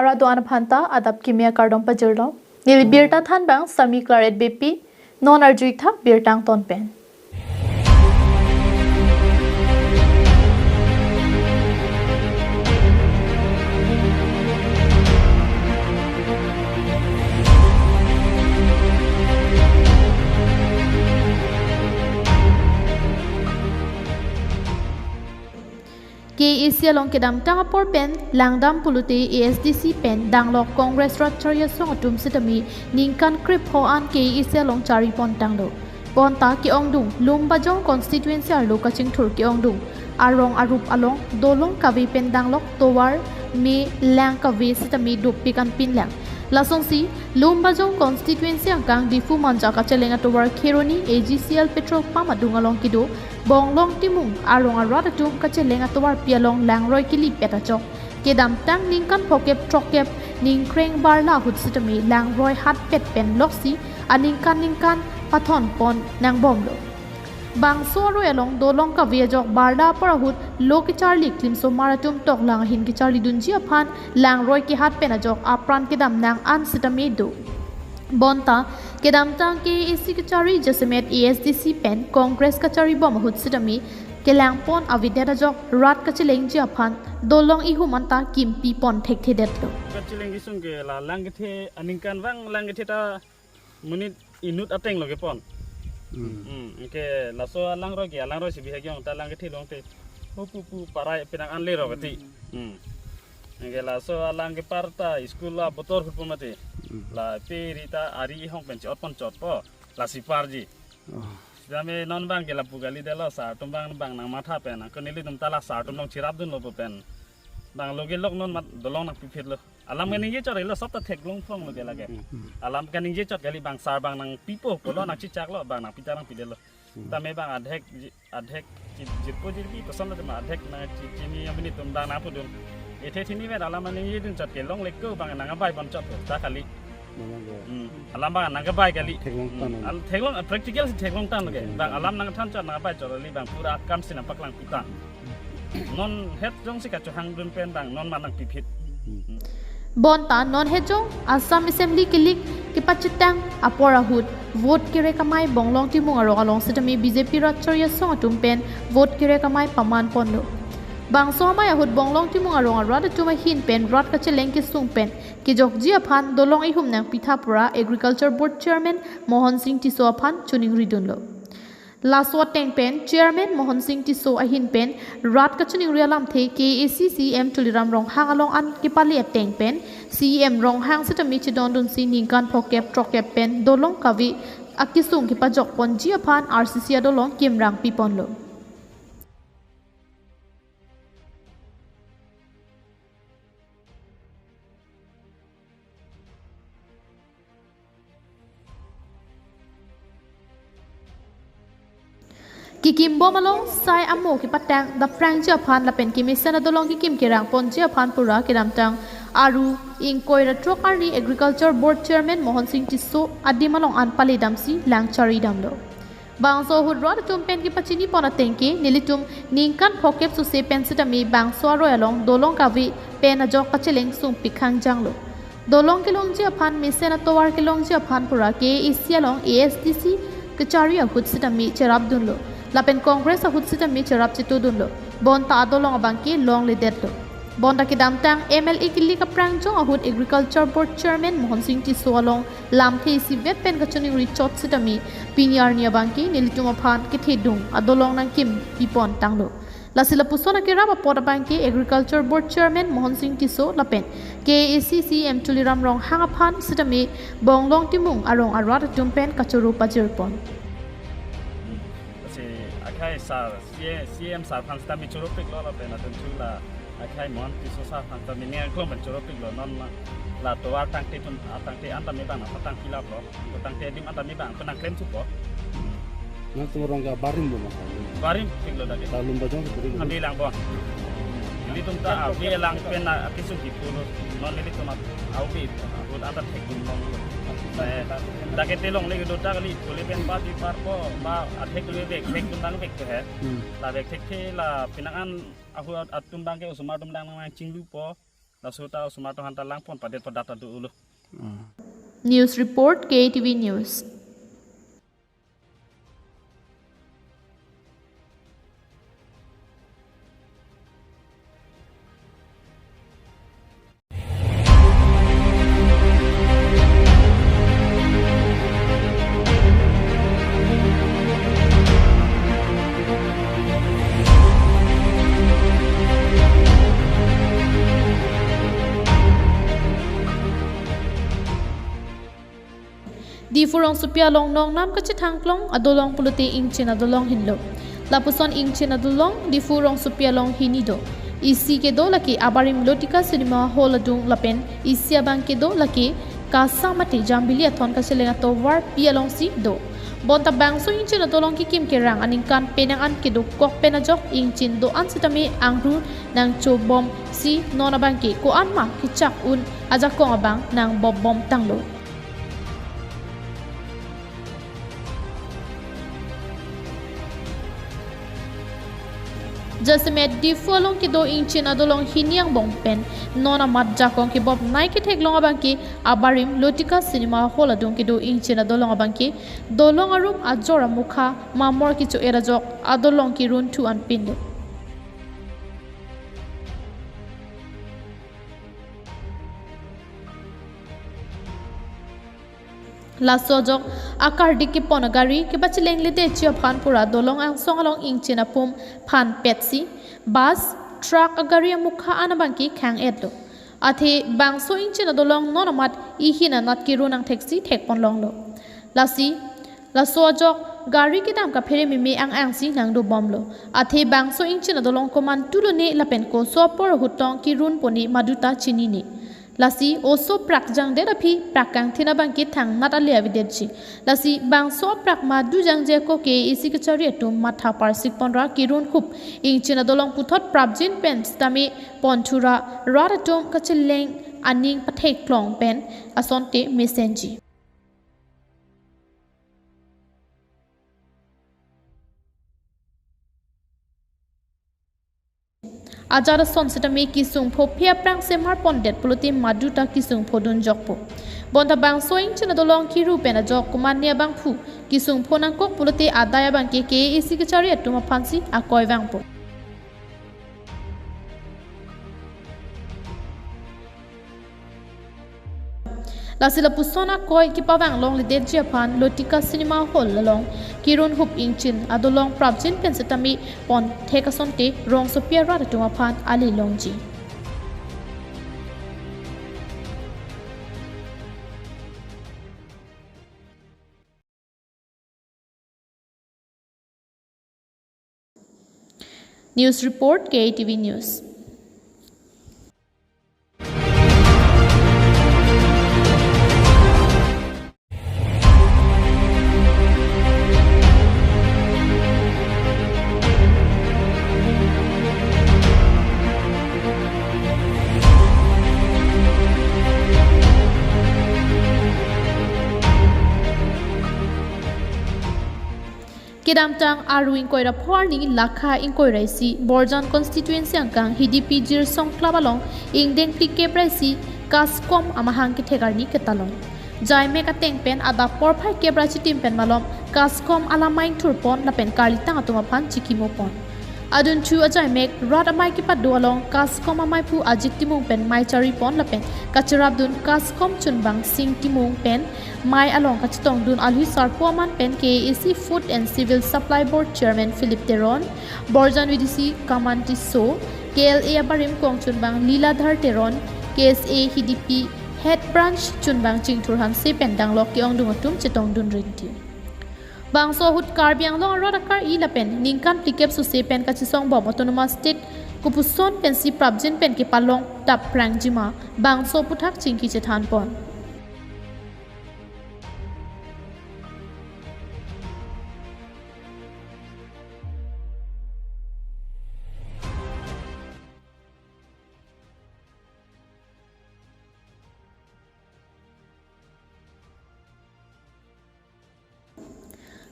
mara doan phanta adap kimia kardom pajirlo. Nil birta than bang sami claret BP non arjui tha birtang ton pen. KATV long kedam tangapor pen langdam pulute ASDC pen danglok Congress Racharya song atum sitami ningkan krip ho an KATV long chari pon tanglo pon ta ki ongdung lumbajong constituency arlo kaching thur ki ongdung arong arup along dolong kavi pen danglok towar me lang kavi sitami dupi kan pin lang lasong si lumbajong constituency angkang difu manja kachelenga towar kheroni AGCL petrol pump adung along kido bonglong timung arong arat atum kachelenga towar pialong langroi kili petachok kedam tang ningkan phokep trokep ningkreng barla hut sitami langroi hat pet pen loksi aningkan pathon pon nang bomlo bangso ro along dolong ka viajok barda parahut loki charli klimso maratum toklang hin ki charli dunji aphan langroi ki hat pen ajok apran kedam nang an sitami do bonta kedam tang ke isi kachari jasemet ASDC pen Congress kachari bom hut sitami kelang pon avideta jok rat kachileng ji aphan dolong ihu manta kimpi pon thek thedet lo kachileng isung ke la langgethe aningkan wang langgethe ta munit inut ateng lo ke pon ke laso langro ge langro sibi hagyong ta langgethe long te pu parai pinang anle ro gati ke laso alang ke parta school la botor hut pumate la perita ari hong pen chot pon chot po la siparji jame non bang ke la pugali delo sa tumbang bang nang matha pen ko nili tum tala sa tum long chirap dun lo pen bang loge lok non mat dolong nak pipit lo alam kan ninge chot lo sop ta thek long phong lo ge lage alam kan ninge chot gali bang sar bang nang pipo ko lo nak chichak lo bang nang pitarang pidelo tame bang adhek jitpo jirbi kosan lo ma adhek na chini amini tum bang na pudun ethe thini me alam kan ninge dun chot ke long lekko bang nang bai bon chot ta kali alam bang nang bai kali theklong practical si theklong tan lo ge bang alam nang than chot nang bai chot li bang pura kam sin paklang pita non het jong si ka hang dun pen bang non manang pipit bonta non hejong Assam Assembly kilik kipachitang apora hut vote kire kamai bonglong timung aro along sitami BJP Racharya song atum pen vote kire kamai paman pondo bang so mai hut bonglong timung aro arad tuma hin pen rat kacheleng ki sung pen ki jokji aphan dolong ihum nang Pithapura Agriculture Board Chairman Mohan Singh Tiso aphan chuning ridunlo Laswa teng pen Chairman Mohan Singh Tiso ahin pen rat kachuning rialam the KACCM tuliram rong hang along an kipali teng pen CM rong hang sitami chidon dun si ningkan phokep trokep pen dolong kavi akisung kipajok ponji aphan RCC dolong kimrang piponlo Kikim bomalong sai amo ki patang da prang japan la pen kimisana dolong ki kim kirang pon japan pura kiramtang aru ing koira trok arni Agriculture Board Chairman Mohan Singh Tiso adimalong an pali damsi langchari damlo bangso hudrod tum pen ki pachini pona tengki nilitum ningkan phokep su se pen sitami bangso royalong dolong kavi pen ajok kacheleng sung pikhang janglo dolong kilong japan misena towar kilong japan pura ke isialong ASDC kachari hut sitami cherabdunlo lapen Congress ahut sitami cherap chitu dunlo bonta adolong abangki long le detlo bonda ki damtang MLA killi ka prang jong ahut Agriculture Board Chairman Mohan Singh Tiso along lamthi si vet pen kachuni richot sitami pinyar ni abangki nilituma phan ki thedung adolong nang kim pipon tanglo lasila pusona ki raba pot abangki Agriculture Board Chairman Mohan Singh Tiso lapen KACCM tuliram rong hangaphan sitami bonglong timung arong arat tumpen kachuru pajirpon khai sa CM sa phang sta mi choropik lo la pena tun la khai mon ti so sa phang ta mi ne ko man choropik lo non la to wa tang ti tun tang ti an ta mi bang na tang kilap lo tang ti dim an ta mi bang ko nang klem chu ko na tu orang ga barim lo barim tik lo da ke salum bajong ko ri andi lang bo li tum ta a bi lang pen na kisu ki pu lo non li tum au bi ko an ta thek dun long da ke telong le do ta kali ko le pen pa di par ko ba athek le bek thek dun dang bek to he la bek thek the la pinangan ahu atum dang ke usma dum dang nang chinglu po laso ta sumato hanta lang pon padet pa data du ulo. News report KATV News. Di furong supia long nong nam ka chithang klong adolong pulute ingchin adolong hinlo lapuson ingchin adolong di furong supia long hinido isi ke do laki abarim lotika cinema hall adung lapen isi abang ke do laki ka samati jambili athon ka selenga to war pialong si do bonta bang so ingchin adolong ki kim ke rang aningkan penang an ke do kok penajok ingchin do an sitami angru nang chobom si nona bangke ko anma ki chak un ajak kong abang nang bob bom tanglo. Jasmet di folong ki do ingchin adolong hiniang bong pen nona mat jakong ki bob nai ki theklong abang ki abarim lotika cinema hall adung ki do ingchin adolong abang ki dolong arum ajora mukha mamor ki chu erajok adolong ki run thu an pin. Lasojok akar diki ponagari ke bacheleng lete chia phan pura dolong ang song along ingchin apum phan petsi bus truck agari mukha anabangki khang edlo athe bangso ingchin dolong nonamat ihina nat ki runang taxi thekpon longlo lasi lasojok gari ki dam ka phere mimi ang si nang do bomlo athe bangso ingchin dolong koman tulone lapen ko sopor hutong ki run poni maduta chini ne lasi oso prak jang de rapi prakang thina bangki thang nat ali avidetchi lasi bangso prak ma du jang je ko ke isi ke chari tu matha parsik ponra kirun khup ingchina dolong puthot prabjin pen stami ponthura radatum kachileng aning pathek klong pen asonte mesenji Ajara sonsitame kisung pho phia prang semar pondet puluti maduta kisung pho dun jokpo bonta bang soing china dolong kiru pena jok kumania bang phu kisung pho nang kok puluti adaya bang ke isi ke chari atuma phansi akoi bang po lasila pusona koi ki pawang long le det japan lotika cinema hall long kirun hup ingchin adolong prabjin pensatami pon thekasonte rong sopia ra tuma phan ali longji News report KATV News. Kedamtang aru ingkoi rapor ni lakha ingkoi raisi Borjan constituency angkang HDP jir song klabalong ingdeng klike praisi kaskom amahang ki thegar ni ketalong jaime ka tengpen ada porphai kebra chitim pen malom kaskom alamaing thurpon lapen karlitang atuma phan chikimo pon adun chu ajaime radamai ki padolong kaskom amai phu ajiktimung pen mai chari pon lapen kacharabdun kaskom chunbang singtimung pen mai along kachitong dun alhui sarpoman pen KAC Food and Civil Supply Board Chairman Philip Teron Borjan VDC Kamanti So KLA Abarim Kong Chunbang Liladhar Teron KSA HDP Head Branch Chunbang Chingthurhan Se Pendang Lok Kiong Dungatum Chetong Dun Rinti Bangso hut karbiang long rodakar ilapen ningkan plikep su se pen kachisong bom autonomous state kupuson pensi prabjin pen ki palong tap prangjima bangso puthak chingki chethan pon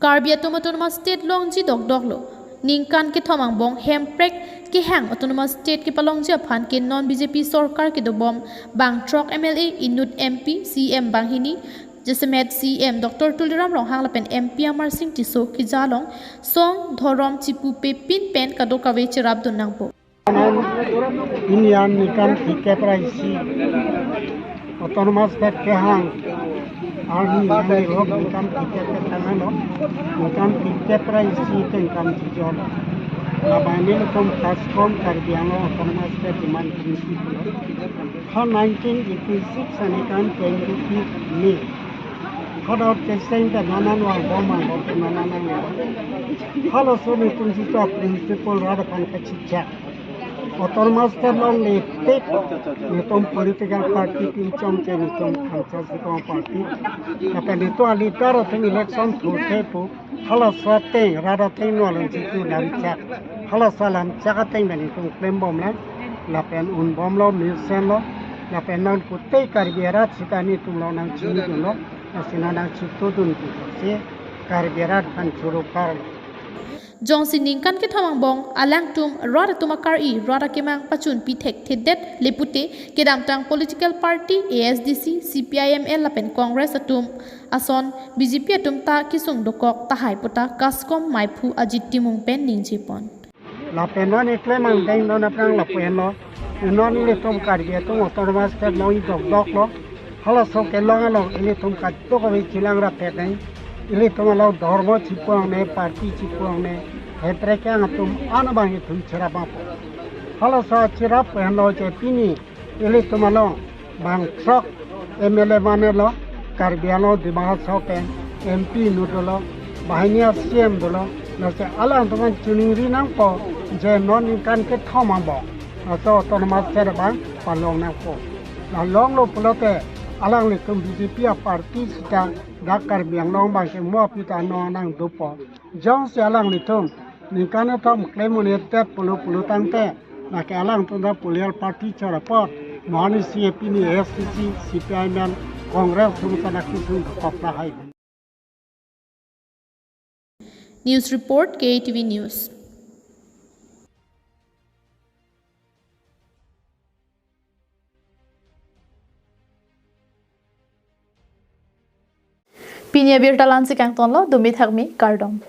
Karbi autonomous state long ji dok lo นิงกันกิทอมังบงเฮมเปรกกิแห่งออโตนอมัสสเตทกิปะลองเจียพันกินนอนบีเจพีสอร์การกิดบอมบางทรอกเอ็มเอลเออินุดเอ็มพีซีเอ็มบางฮินีจะสมัยซีเอ็มดรตุลิรามรองหางละเป็นเอ็มพีอามาร์ซิงติโซกิจาลงซองทอรอมจิปูเปปินเป็นกระโดกเวจิรับดุนนังโป ini yang nikan tiket raisi otonomas pet kehang arni yang log nikan tiket ketangan lo nikan tiket raisi tengkam tijol labani lekom taskom karbiano otonomas pet iman prinsiplo ha 1986 nikan penguti ni Kalau testing dan nanan wang bomang bomang nanan wang, kalau suni kunci tu prinsipal rada kan kecicak. Otonomas terlalu lepek, nitom political party pincong je nitom kancasiko party. Tapi itu alitar atau election thute pu, kalau swateng rada teng nualan situ lancak, kalau salam cakateng dan nitom klaim bom lah, lapen bom lo milsen lo, lapen non kutai karbiarat sita ni tum lo nang cini tu lo. Asinana cipto dun si karbiarat kan curukar. Jong siningkan ke thamang bong alang tum rada tumakar I rada kemang pacun pitek thedet lepute kedam tang political party ASDC CPIML lapen Congress atum ason BJP atum ta kisung dokok tahai pota kaskom maipu ajit timung pen ningjipon. Lapen non eklemang deng non aprang lapen lo non ile tom karbiat tum otonomas ter lo I dok lo. Kalau sok elong elong ini tum kat tu kami cilang rapat ni, ini tum alau dharma cipuang ne, parti cipuang ne, hetrek yang tum anak bang itu cerap apa. Kalau sok cerap yang lo cepini, ini tum alau bang sok MLA mana lo, karbiano di bahas sok MP nudolo, bahaya CM dolo, nasi alang tuman cuniri nangpo, je non ikan ke thoma bang, atau otonomas cerabang palong nangpo, long lo pelote. Alang lekum BJP parti sedang dakar biang long bang semua pita no nang dopo. Jong si alang lekum nikana tom klaim unetet pulu tangte nak alang tunda political parti cara pot mani CP ni SCC CPIML Kongres sumsana kisung kopla hai. News report KATV News. Pinya birtalan si kang tonlo dumi thakmi kardom.